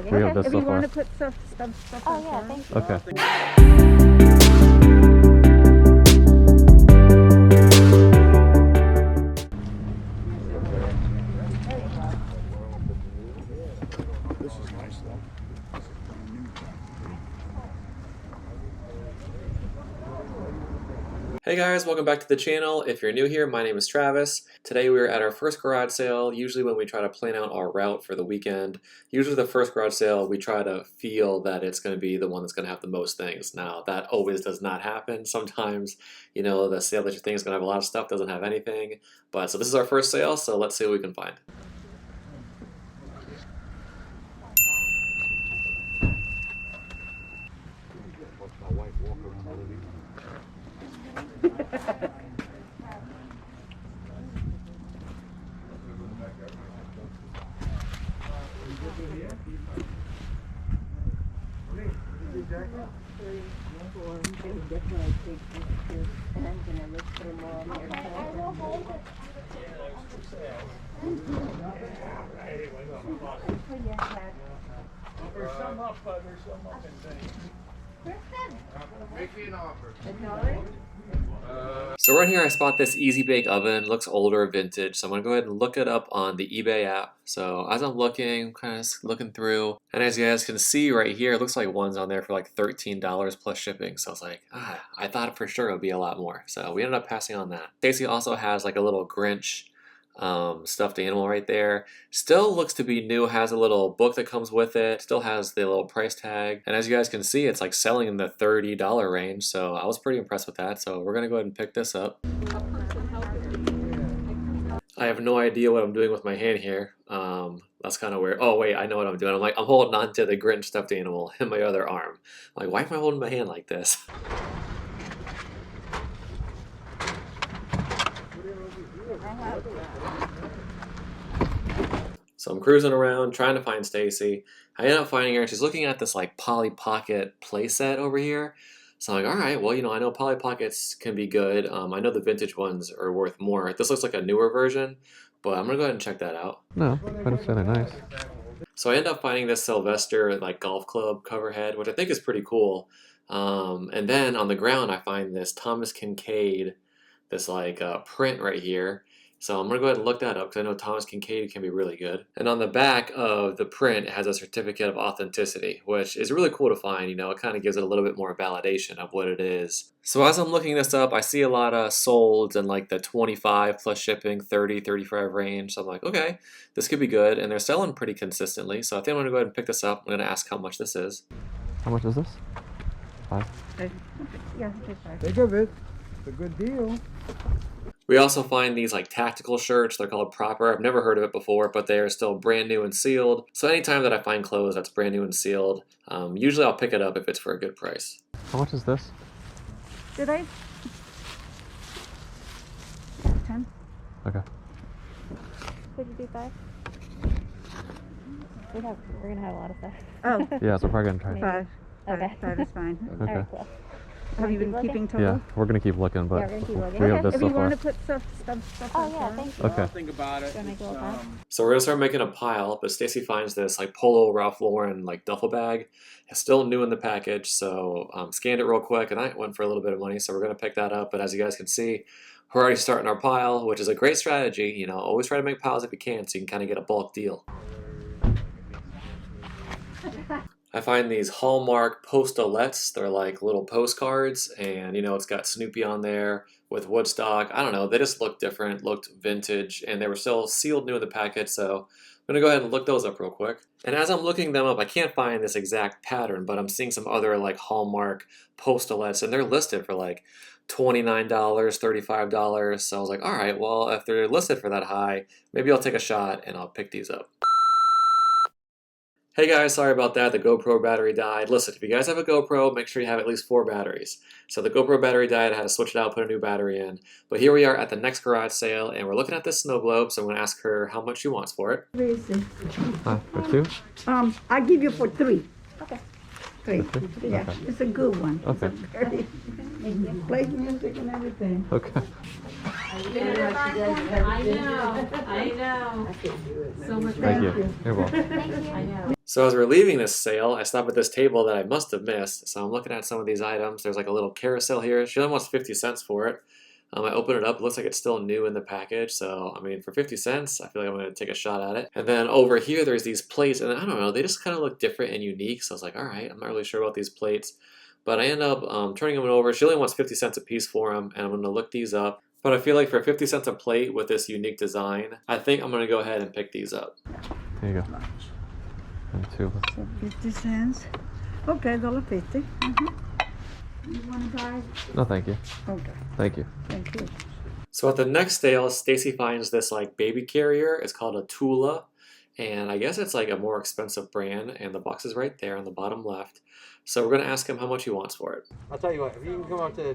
plug in. We have this If so you far. want to put stuff Oh on yeah, top. thank you. Okay. This is nice though. This is brand new. Hey guys, welcome back to the channel. If you're new here, my name is Travis. Today we are at our first garage sale. Usually when we try to plan out our route for the weekend, usually the first garage sale, we try to feel that it's going to be the one that's going to have the most things. Now, that always does not happen. Sometimes, you know, the sale that you think is going to have a lot of stuff doesn't have anything. But so this is our first sale, so let's see what we can find. My wife walk around the living room. There's some up in Make me an offer. So right here I spot this Easy Bake Oven. It looks older, vintage, so I'm going to go ahead and look it up on the eBay app. So as I'm looking, kind of looking through, and as you guys can see right here, it looks like one's on there for like $13 plus shipping. So I was like, I thought for sure it would be a lot more. So we ended up passing on that. Stacy also has like a little Grinch stuffed animal right there. Still looks to be new, has a little book that comes with it, still has the little price tag, and as you guys can see, it's like selling in the $30 range, so I was pretty impressed with that. So we're gonna go ahead and pick this up. I have no idea what I'm doing with my hand here. That's kind of weird. Oh wait, I know what I'm doing. I'm holding on to the Grinch stuffed animal in my other arm. I'm like, why am I holding my hand like this? So I'm cruising around trying to find Stacy. I end up finding her. She's looking at this like Polly Pocket playset over here. So I'm like, all right, well, you know, I know Polly Pockets can be good. I know the vintage ones are worth more. This looks like a newer version, but I'm gonna go ahead and check that out. No, but it's kind of nice. So I end up finding this Sylvester like golf club cover head, which I think is pretty cool. And then on the ground, I find this Thomas Kincaid, this like print right here. So I'm going to go ahead and look that up because I know Thomas Kincaid can be really good. And on the back of the print, it has a certificate of authenticity, which is really cool to find. You know, it kind of gives it a little bit more validation of what it is. So as I'm looking this up, I see a lot of solds in like the 25 plus shipping, 30, 35 range. So I'm like, okay, this could be good. And they're selling pretty consistently. So I think I'm going to go ahead and pick this up. I'm going to ask how much this is. How much is this? 5. Yeah, take 5. Think of it. It's a good deal. We also find these like tactical shirts. They're called Proper. I've never heard of it before, but they are still brand new and sealed. So anytime that I find clothes that's brand new and sealed, usually I'll pick it up if it's for a good price. How much is this? Did I? 10. Okay. Could you do 5? We're gonna have a lot of stuff. Oh, Yeah, so we're probably gonna try. 5. Okay. 5 is fine. Okay. Alright, cool. Have you been Keep looking? keeping total? Yeah, we're gonna keep looking, but Yeah, we're gonna keep looking. we have this If so you far. want to put stuff Oh on yeah, top. thank you. Okay. Think about it. Do you wanna make a little pile? So we're gonna start making a pile, but Stacy finds this like Polo Ralph Lauren like duffel bag. It's still new in the package, so scanned it real quick, and I went for a little bit of money, so we're gonna pick that up. But as you guys can see, we're already starting our pile, which is a great strategy. You know, always try to make piles if you can, so you can kind of get a bulk deal. I find these Hallmark postalettes. They're like little postcards, and you know, it's got Snoopy on there with Woodstock. I don't know, they just looked different, looked vintage, and they were still sealed new in the package, so I'm gonna go ahead and look those up real quick. And as I'm looking them up, I can't find this exact pattern, but I'm seeing some other like Hallmark postalettes, and they're listed for like $29, $35. So I was like, all right, well, if they're listed for that high, maybe I'll take a shot and I'll pick these up. Hey guys, sorry about that. The GoPro battery died. Listen, if you guys have a GoPro, make sure you have at least 4 batteries. So the GoPro battery died. I had to switch it out, put a new battery in. But here we are at the next garage sale, and we're looking at this snow globe. So I'm going to ask her how much she wants for it. Where is it? For 2? I give you for 3. Okay. 3. Yeah, Okay. it's a good one. Okay. It's a very play music and everything. Okay. I know. So much Thank you. You're welcome. Thank you. I know. So as we're leaving this sale, I stop at this table that I must have missed. So I'm looking at some of these items. There's like a little carousel here. She only wants 50 cents for it. I open it up. It looks like it's still new in the package. So, I mean, for 50 cents, I feel like I'm going to take a shot at it. And then over here, there's these plates. And I don't know, they just kind of look different and unique. So I was like, all right, I'm not really sure about these plates. But I end up turning them over. She only wants 50 cents a piece for them. And I'm going to look these up. But I feel like for 50 cents a plate with this unique design, I think I'm going to go ahead and pick these up. There you go. And two. So 50 cents. Okay, $1.50. You want to buy? No, thank you. Okay, Thank you. thank you. So at the next sale, Stacy finds this like baby carrier. It's called a Tula. And I guess it's like a more expensive brand. And the box is right there on the bottom left. So we're going to ask him how much he wants for it. I'll tell you what, if you can come up to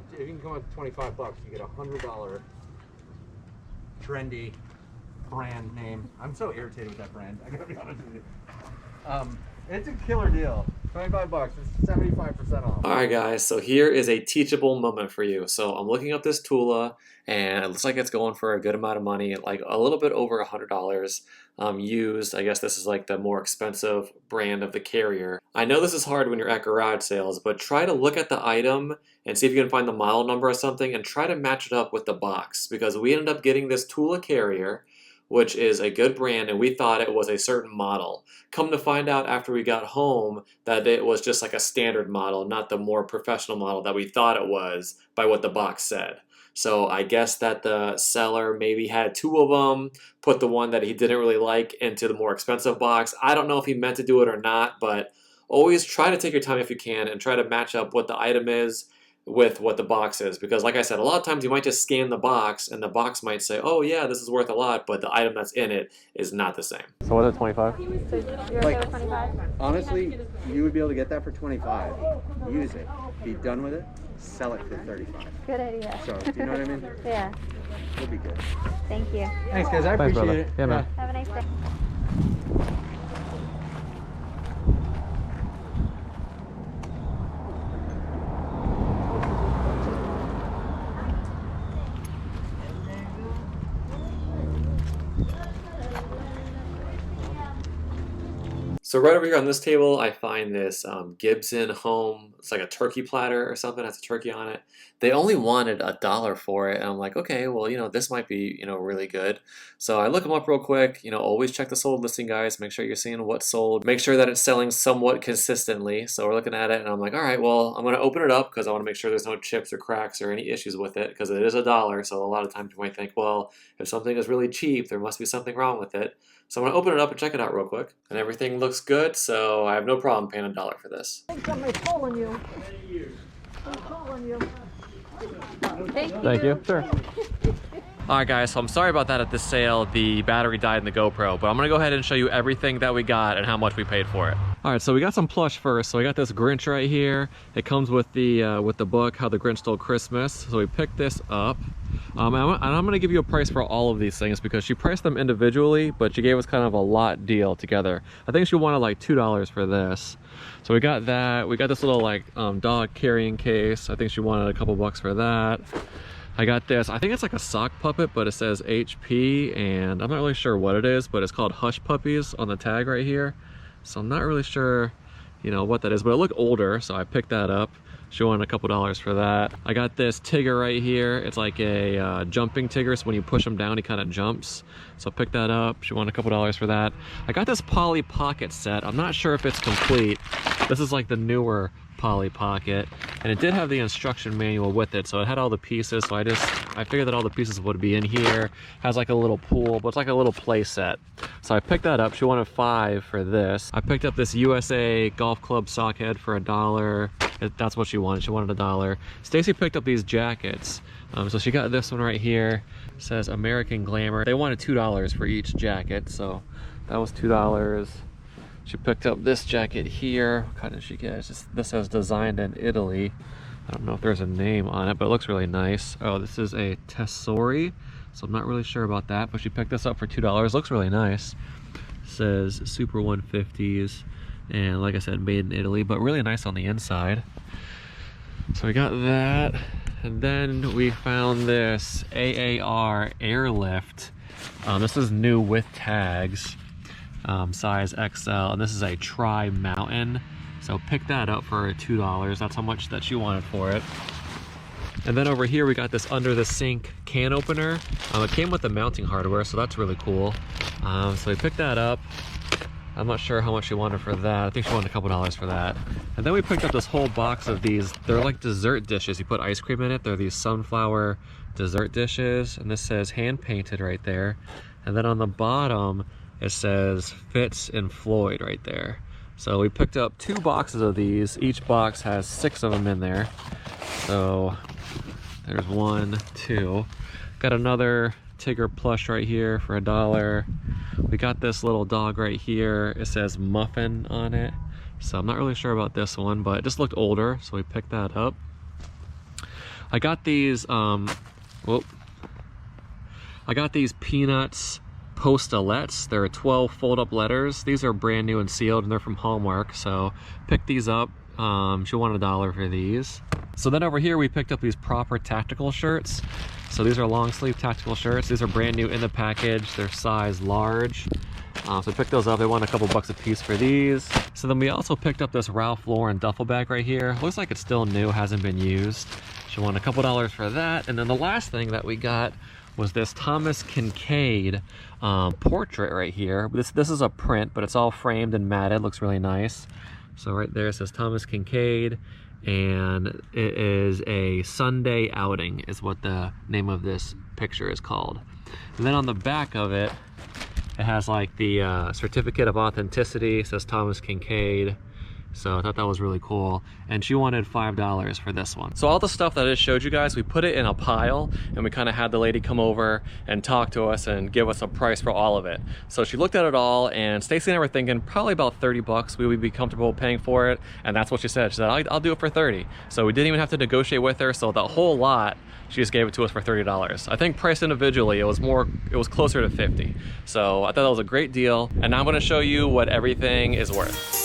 $25, you get a $100 trendy brand name. I'm so irritated with that brand. I gotta be honest with you. It's a killer deal. $25. It's 75% off. Alright guys, so here is a teachable moment for you. So I'm looking up this Tula and it looks like it's going for a good amount of money, like a little bit over $100 used. I guess this is like the more expensive brand of the carrier. I know this is hard when you're at garage sales, but try to look at the item and see if you can find the model number or something and try to match it up with the box, because we ended up getting this Tula carrier, which is a good brand, and we thought it was a certain model. Come to find out after we got home that it was just like a standard model, not the more professional model that we thought it was by what the box said. So I guess that the seller maybe had two of them, put the one that he didn't really like into the more expensive box. I don't know if he meant to do it or not, but always try to take your time if you can and try to match up what the item is with what the box is, because like I said, a lot of times you might just scan the box and the box might say, oh yeah, this is worth a lot, but the item that's in it is not the same. So what is it, 25? So you're okay Like- with 25? Honestly, you would be able to get that for 25. Use it. Be done with it. Sell it for 35. Good idea. So, do you know what I mean? Yeah. It'll be good. Thank you. Thanks, guys. I Thanks, appreciate brother. it. Yeah, man. Have a nice day. So right over here on this table, I find this Gibson Home. It's like a turkey platter or something. It has a turkey on it. They only wanted $1 for it. And I'm like, okay, well, this might be, really good. So I look them up real quick. Always check the sold listing, guys. Make sure you're seeing what's sold. Make sure that it's selling somewhat consistently. So we're looking at it and I'm like, all right, well, I'm going to open it up because I want to make sure there's no chips or cracks or any issues with it, because it is $1. So a lot of times you might think, well, if something is really cheap, there must be something wrong with it. So I'm going to open it up and check it out real quick. And everything looks good, so I have no problem paying $1 for this. I think somebody's calling you. I'm calling you. Thank you. Sure. Alright guys, so I'm sorry about that at this sale. The battery died in the GoPro, but I'm gonna go ahead and show you everything that we got and how much we paid for it. Alright, so we got some plush first. So we got this Grinch right here. It comes with the book, How the Grinch Stole Christmas. So we picked this up. And I'm gonna give you a price for all of these things because she priced them individually, but she gave us kind of a lot deal together. I think she wanted like $2 for this. So we got that. We got this little like dog carrying case. I think she wanted a couple bucks for that. I got this, I think it's like a sock puppet, but it says HP, and I'm not really sure what it is, but it's called Hush Puppies on the tag right here. So I'm not really sure, what that is, but it looked older, so I picked that up. She wanted a couple dollars for that. I got this Tigger right here. It's like a jumping Tigger, so when you push him down, he kind of jumps. So I picked that up. She wanted a couple dollars for that. I got this Polly Pocket set. I'm not sure if it's complete. This is like the newer Polly Pocket, and it did have the instruction manual with it, so it had all the pieces. So I figured that all the pieces would be in here. Has like a little pool, but it's like a little play set. So I picked that up. She wanted $5 for this. I picked up this USA Golf Club sock head for $1. That's what she wanted. She wanted $1. Stacy picked up these jackets. So she got this one right here. It says American Glamour. They wanted $2 for each jacket, so that was $2. She picked up this jacket here. What kind did she get? This says designed in Italy. I don't know if there's a name on it, but it looks really nice. Oh, this is a Tessori, so I'm not really sure about that, but she picked this up for $2. Looks really nice. It says Super 150s, and like I said, made in Italy, but really nice on the inside. So we got that, and then we found this AAR Airlift. This is new with tags. size XL, and this is a Tri-Mountain. So pick that up for $2. That's how much that she wanted for it. And then over here we got this under the sink can opener. It came with the mounting hardware, so that's really cool. So we picked that up. I'm not sure how much she wanted for that. I think she wanted a couple dollars for that. And then we picked up this whole box of these. They're like dessert dishes. You put ice cream in it. They're these sunflower dessert dishes. And this says hand painted right there. And then on the bottom, it says Fitz and Floyd right there. So we picked up 2 boxes of these. Each box has 6 of them in there. So there's 1, 2. Got another Tigger plush right here for $1. We got this little dog right here. It says Muffin on it. So I'm not really sure about this one, but it just looked older, so we picked that up. I got these, I got these Peanuts Postalettes. They're 12 fold-up letters. These are brand new and sealed, and they're from Hallmark, so pick these up. She wanted $1 for these. So then over here we picked up these proper tactical shirts. So these are long sleeve tactical shirts. These are brand new in the package. They're size large. So we picked those up. They want a couple bucks a piece for these. So then we also picked up this Ralph Lauren duffel bag right here. Looks like it's still new, hasn't been used. She wanted a couple dollars for that. And then the last thing that we got was this Thomas Kincaid portrait right here. This is a print, but it's all framed and matted. Looks really nice. So right there it says Thomas Kincaid, and it is a Sunday outing is what the name of this picture is called. And then on the back of it, it has like the certificate of authenticity. It says Thomas Kincaid. So I thought that was really cool. And she wanted $5 for this one. So all the stuff that I just showed you guys, we put it in a pile, and we kind of had the lady come over and talk to us and give us a price for all of it. So she looked at it all, and Stacy and I were thinking probably about 30 bucks we would be comfortable paying for it. And that's what she said. She said, I'll do it for 30. So we didn't even have to negotiate with her. So the whole lot, she just gave it to us for $30. I think priced individually, it was closer to 50. So I thought that was a great deal. And now I'm gonna show you what everything is worth.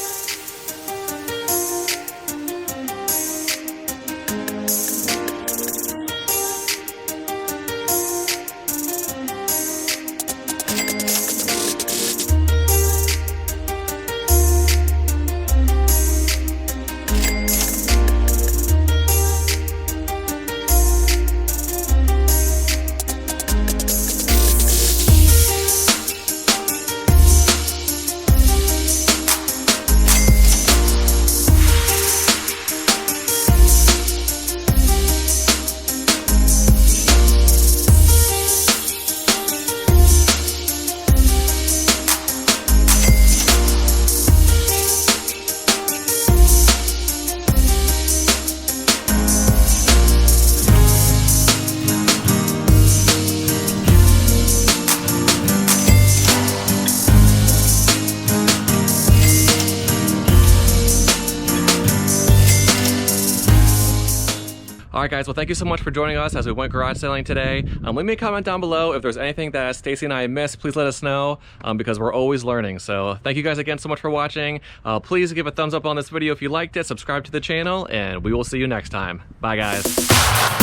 Alright guys, well thank you so much for joining us as we went garage selling today. Leave me a comment down below if there's anything that Stacy and I missed. Please let us know because we're always learning. So thank you guys again so much for watching. Please give a thumbs up on this video if you liked it, subscribe to the channel, and we will see you next time. Bye guys.